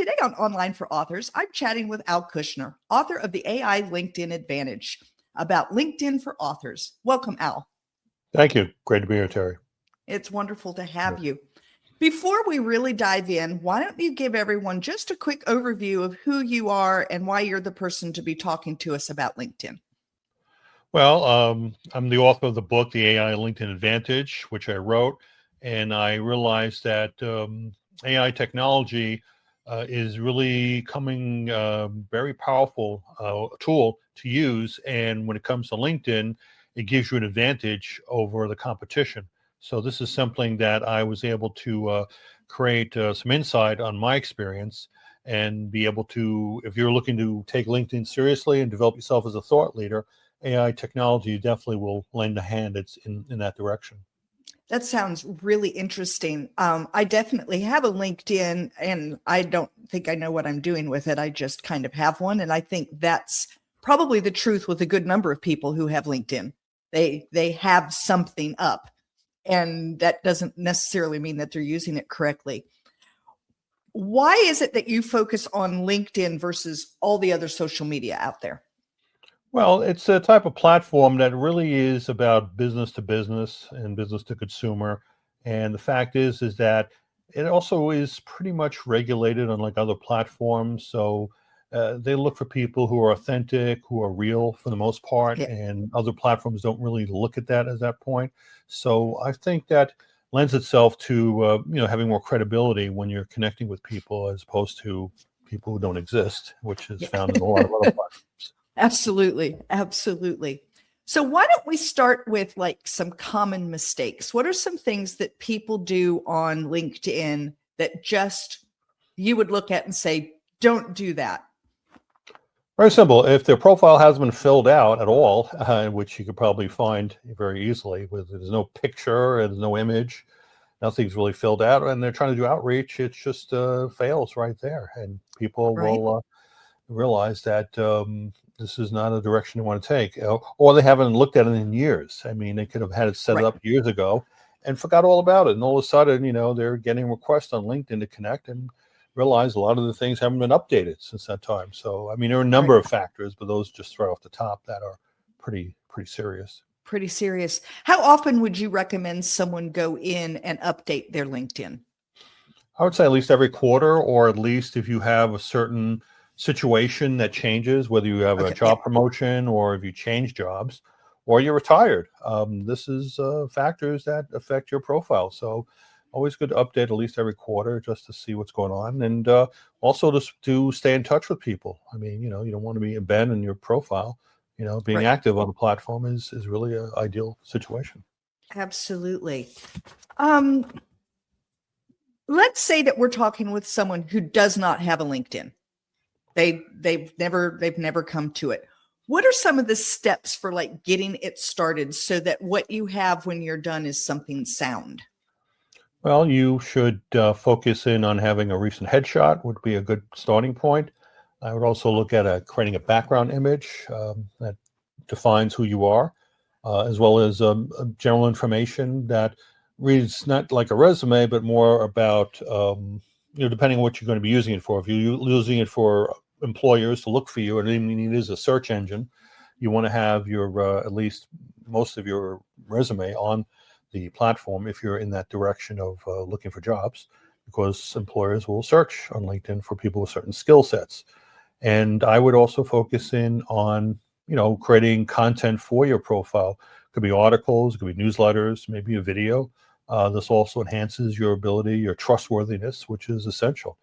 Today on Online for Authors, I'm chatting with Al Kushner, author of the AI LinkedIn Advantage, about LinkedIn for authors. Welcome, Al. Thank you. Great to be here, Terry. It's wonderful to have you. Before we really dive in, why don't you give everyone just a quick overview of who you are and why you're the person to be talking to us about LinkedIn? Well, I'm the author of the book, The AI LinkedIn Advantage, which I wrote, and I realized that AI technology is really coming very powerful tool to use. And when it comes to LinkedIn, it gives you an advantage over the competition. So this is something that I was able to create some insight on my experience and be able to, if you're looking to take LinkedIn seriously and develop yourself as a thought leader, AI technology definitely will lend a hand. It's in that direction. That sounds really interesting. I definitely have a LinkedIn, and I don't think I know what I'm doing with it. I just kind of have one. And I think that's probably the truth with a good number of people who have LinkedIn. They have something up, and that doesn't necessarily mean that they're using it correctly. Why is it that you focus on LinkedIn versus all the other social media out there? Well, it's a type of platform that really is about business to business and business to consumer. And the fact is that it also is pretty much regulated unlike other platforms. So they look for people who are authentic, who are real for the most part, and other platforms don't really look at that at that point. So I think that lends itself to having more credibility when you're connecting with people as opposed to people who don't exist, which is found in a lot of other platforms. Absolutely. Absolutely. So why don't we start with like some common mistakes? What are some things that people do on LinkedIn that just you would look at and say, don't do that? Very simple. If their profile hasn't been filled out at all, which you could probably find very easily, with there's no picture, there's no image, nothing's really filled out, and they're trying to do outreach, it just fails right there. And people will realize that this is not a direction they want to take, or they haven't looked at it in years. I mean, they could have had it set up years ago and forgot all about it. And all of a sudden, they're getting requests on LinkedIn to connect and realize a lot of the things haven't been updated since that time. So, I mean, there are a number of factors, but those just right off the top that are pretty serious. Pretty serious. How often would you recommend someone go in and update their LinkedIn? I would say at least every quarter, or at least if you have a certain situation that changes, whether you have a job promotion or if you change jobs or you're retired. This is factors that affect your profile. So always good to update at least every quarter just to see what's going on, and also to stay in touch with people. I mean, you don't want to be abandoned your profile. Being active on the platform is really an ideal situation. Absolutely. Let's say that we're talking with someone who does not have a LinkedIn. They've never come to it. What are some of the steps for like getting it started so that what you have when you're done is something sound? Well, you should focus in on having a recent headshot would be a good starting point. I would also look at creating a background image that defines who you are, as well as general information that reads not like a resume, but more about, depending on what you're going to be using it for. If you're using it for employers to look for you, and even it is a search engine, you want to have your at least most of your resume on the platform if you're in that direction of looking for jobs, because employers will search on LinkedIn for people with certain skill sets. And I would also focus in on, creating content for your profile. It could be articles, it could be newsletters, maybe a video. This also enhances your ability, your trustworthiness, which is essential.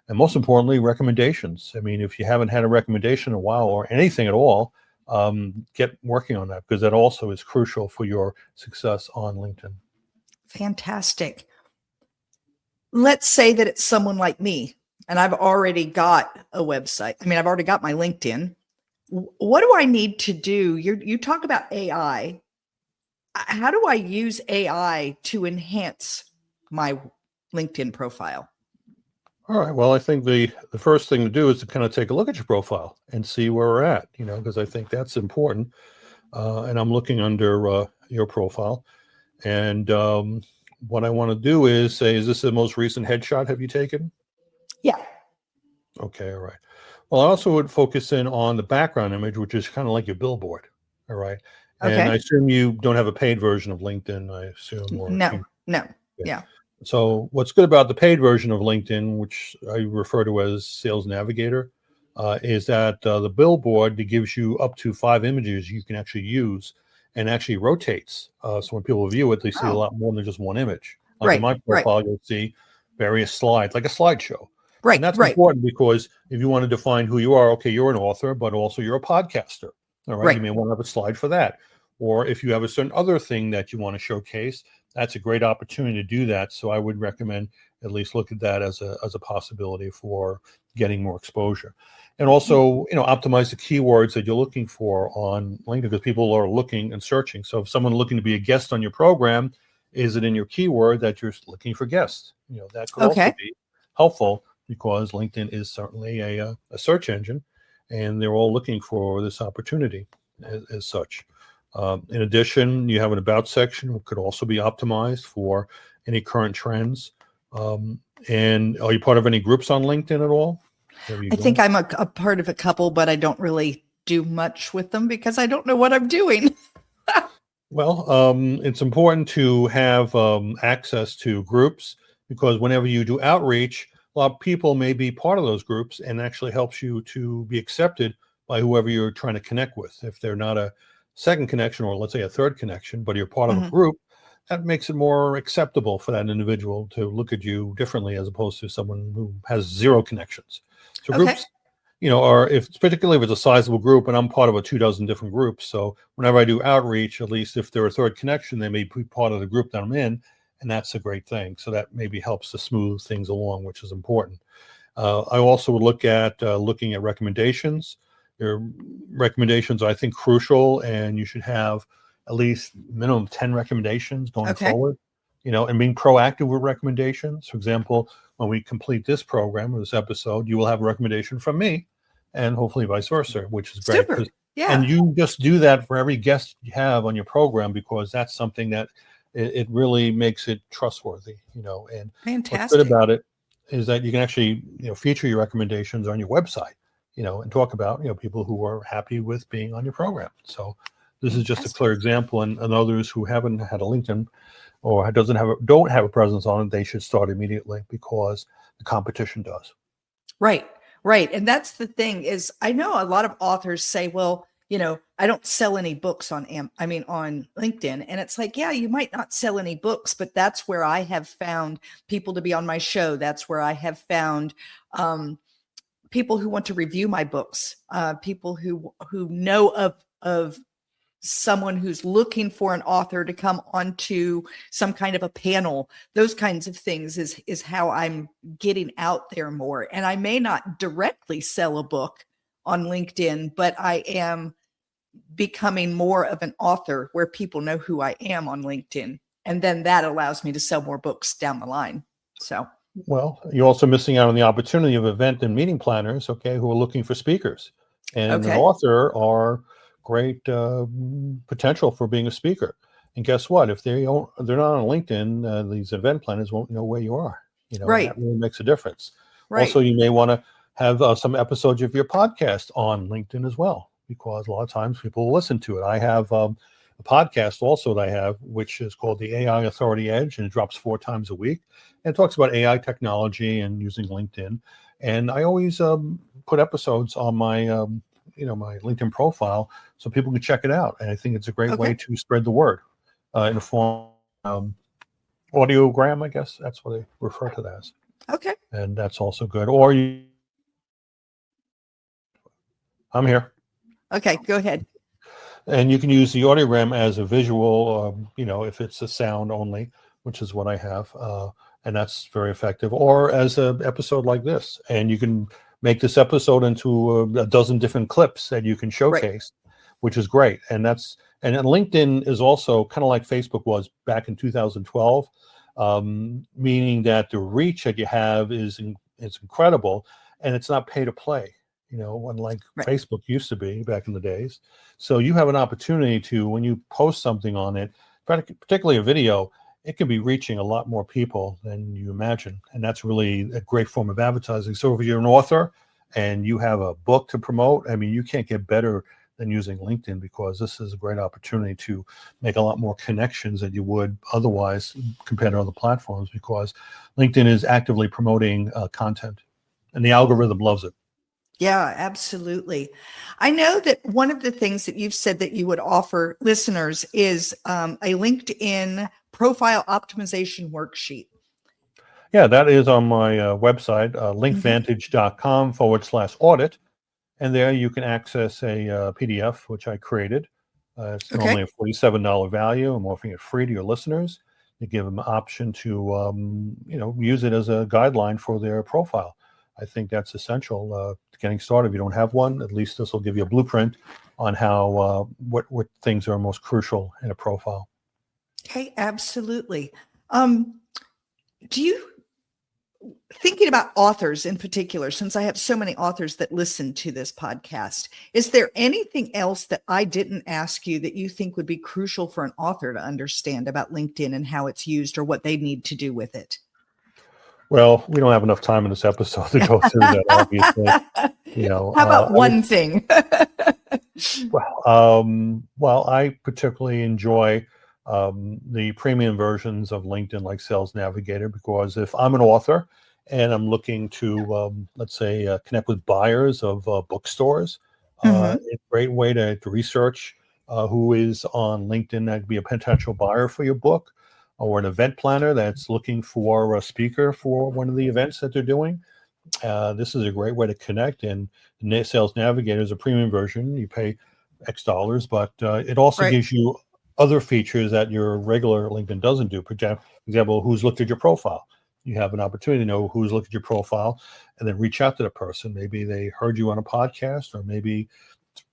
And most importantly, recommendations. I mean, if you haven't had a recommendation in a while or anything at all, get working on that, because that also is crucial for your success on LinkedIn. Fantastic. Let's say that it's someone like me and I've already got a website. I mean, I've already got my LinkedIn. What do I need to do? You talk about AI. How do I use AI to enhance my LinkedIn profile? All right. Well, I think the first thing to do is to kind of take a look at your profile and see where we're at, because I think that's important. And I'm looking under your profile. And what I want to do is say, is this the most recent headshot have you taken? Yeah. Okay, all right. Well, I also would focus in on the background image, which is kind of like your billboard. All right. And I Okay. assume you don't have a paid version of LinkedIn, I assume, or No, you, no. yeah. Yeah. So what's good about the paid version of LinkedIn, which I refer to as Sales Navigator, is that the billboard that gives you up to 5 images you can actually use and actually rotates. So when people view it, they see a Oh, lot more than just one image. Like in right, my right, profile, you'll see various slides, like a slideshow. And right, that's right, important because if you want to define who you are, okay, you're an author, but also you're a podcaster. All right. You right. may want to have a slide for that. Or if you have a certain other thing that you want to showcase, that's a great opportunity to do that. So I would recommend at least look at that as a possibility for getting more exposure. And Okay. also, optimize the keywords that you're looking for on LinkedIn because people are looking and searching. So if someone looking to be a guest on your program, is it in your keyword that you're looking for guests? That could also Okay. be helpful because LinkedIn is certainly a search engine and they're all looking for this opportunity as such. In addition, you have an about section that could also be optimized for any current trends. And are you part of any groups on LinkedIn at all? Have you I think joined? I'm a part of a couple, but I don't really do much with them because I don't know what I'm doing. Well, it's important to have access to groups because whenever you do outreach, a lot of people may be part of those groups and actually helps you to be accepted by whoever you're trying to connect with. If they're not a second connection or let's say a third connection, but you're part of a Mhm. group, that makes it more acceptable for that individual to look at you differently as opposed to someone who has 0 connections. So Okay. groups or if particularly if it's a sizable group and I'm part of a 2 dozen different groups. So whenever I do outreach, at least if they're a third connection, they may be part of the group that I'm in. And that's a great thing. So that maybe helps to smooth things along, which is important. I also would look at looking at recommendations. Your recommendations are, I think, crucial, and you should have at least minimum 10 recommendations going Okay. forward, and being proactive with recommendations. For example, when we complete this program or this episode, you will have a recommendation from me and hopefully vice versa, which is great. Super. And Yeah. you just do that for every guest you have on your program because that's something that it really makes it trustworthy, and what's good Fantastic. about it is that you can actually feature your recommendations on your website, and talk about people who are happy with being on your program. So this is just a Fantastic. clear example, and others who haven't had a LinkedIn or don't have a presence on it, they should start immediately because the competition does. Right. Right. And that's the thing is I know a lot of authors say, well, I don't sell any books on on LinkedIn. And it's like, yeah, you might not sell any books, but that's where I have found people to be on my show. That's where I have found people who want to review my books, people who know of someone who's looking for an author to come onto some kind of a panel. Those kinds of things is how I'm getting out there more. And I may not directly sell a book on LinkedIn, but I am becoming more of an author where people know who I am on LinkedIn. And then that allows me to sell more books down the line. So, Well, you're also missing out on the opportunity of event and meeting planners, okay, who are looking for speakers. And an okay. author are great potential for being a speaker. And guess what? If they're not on LinkedIn, these event planners won't know where you are. And Right. that really makes a difference. Right. Also, you may want to have some episodes of your podcast on LinkedIn as well, because a lot of times people will listen to it. I have a podcast also that I have, which is called the AI Authority Edge, and it drops 4 times a week. And it talks about AI technology and using LinkedIn. And I always put episodes on my my LinkedIn profile so people can check it out. And I think it's a great way Okay. to spread the word in a form audiogram, I guess that's what they refer to that as. Okay. And that's also good. Or I'm here. Okay. Go ahead. And you can use the audiogram as a visual, if it's a sound only, which is what I have. And that's very effective. Or as an episode like this. And you can make this episode into a dozen different clips that you can Right. showcase, which is great. And then LinkedIn is also kind of like Facebook was back in 2012, meaning that the reach that you have is incredible, and it's not pay to play. Unlike Right. Facebook used to be back in the days. So you have an opportunity to, when you post something on it, particularly a video, it can be reaching a lot more people than you imagine. And that's really a great form of advertising. So if you're an author and you have a book to promote, I mean, you can't get better than using LinkedIn, because this is a great opportunity to make a lot more connections than you would otherwise compared to other platforms, because LinkedIn is actively promoting content, and the algorithm loves it. Yeah, absolutely. I know that one of the things that you've said that you would offer listeners is a LinkedIn profile optimization worksheet. Yeah, that is on my website, Mhm. linkvantage.com/audit. And there you can access a PDF, which I created. It's Okay. normally a $47 value. I'm offering it free to your listeners. You give them an option to, use it as a guideline for their profile. I think that's essential to getting started. If you don't have one, at least this will give you a blueprint on how what things are most crucial in a profile. Okay, absolutely. Um, do you thinking about authors in particular, since I have so many authors that listen to this podcast, is there anything else that I didn't ask you that you think would be crucial for an author to understand about LinkedIn and how it's used or what they need to do with it? Well, we don't have enough time in this episode to go through that, obviously. How about I would one thing? Well, I particularly enjoy the premium versions of LinkedIn, like Sales Navigator, because if I'm an author and I'm looking to, let's say, connect with buyers of bookstores, Mhm. it's a great way to research who is on LinkedIn that could be a potential buyer for your book, or an event planner that's looking for a speaker for one of the events that they're doing. This is a great way to connect. And Sales Navigator is a premium version. You pay X dollars, but it also Right. gives you other features that your regular LinkedIn doesn't do. For example, who's looked at your profile. You have an opportunity to know who's looked at your profile, and then reach out to the person. Maybe they heard you on a podcast, or maybe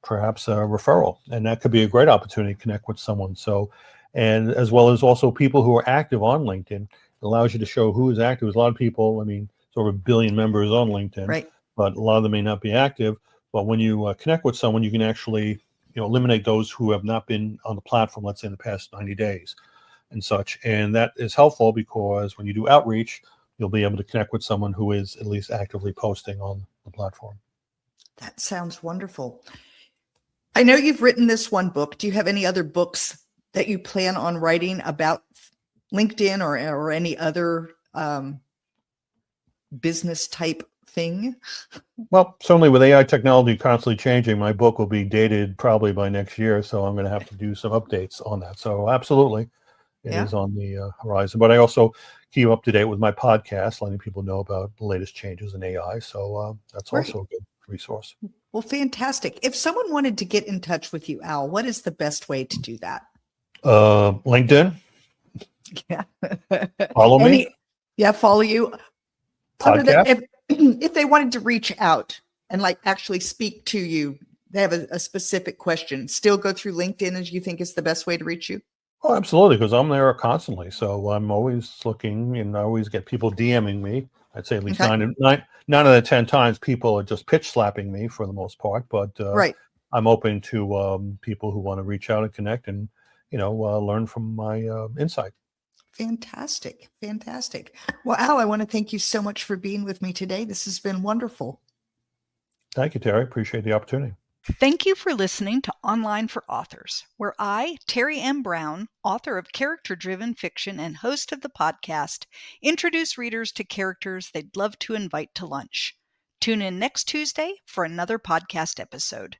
perhaps a referral, and that could be a great opportunity to connect with someone. So, and as well as also people who are active on LinkedIn, it allows you to show who is active. There's a lot of people. I mean, there's over 1 billion members on LinkedIn, Right. but a lot of them may not be active. But when you connect with someone, you can actually eliminate those who have not been on the platform, let's say in the past 90 days and such. And that is helpful, because when you do outreach, you'll be able to connect with someone who is at least actively posting on the platform. That sounds wonderful. I know you've written this one book. Do you have any other books that you plan on writing about LinkedIn or any other business type thing? Well, certainly with AI technology constantly changing, my book will be dated probably by next year. So I'm going to have to do some updates on that. So absolutely, it Yeah. is on the horizon. But I also keep up to date with my podcast, letting people know about the latest changes in AI. So that's Great. also a good resource. Well, fantastic. If someone wanted to get in touch with you, Al, what is the best way to do that? LinkedIn, Yeah. follow me, Yeah, follow you. Other than podcast. if they wanted to reach out and like actually speak to you, they have a specific question, still go through LinkedIn as you think is the best way to reach you? Oh, absolutely, because I'm there constantly. So I'm always looking, and I always get people DMing me. I'd say at least Okay. nine out of 10 times people are just pitch slapping me for the most part. But Right. I'm open to people who want to reach out and connect, and learn from my insight. Fantastic. Fantastic. Well, Al, I want to thank you so much for being with me today. This has been wonderful. Thank you, Terry. Appreciate the opportunity. Thank you for listening to Online for Authors, where I, Terry M. Brown, author of character-driven fiction and host of the podcast, introduce readers to characters they'd love to invite to lunch. Tune in next Tuesday for another podcast episode.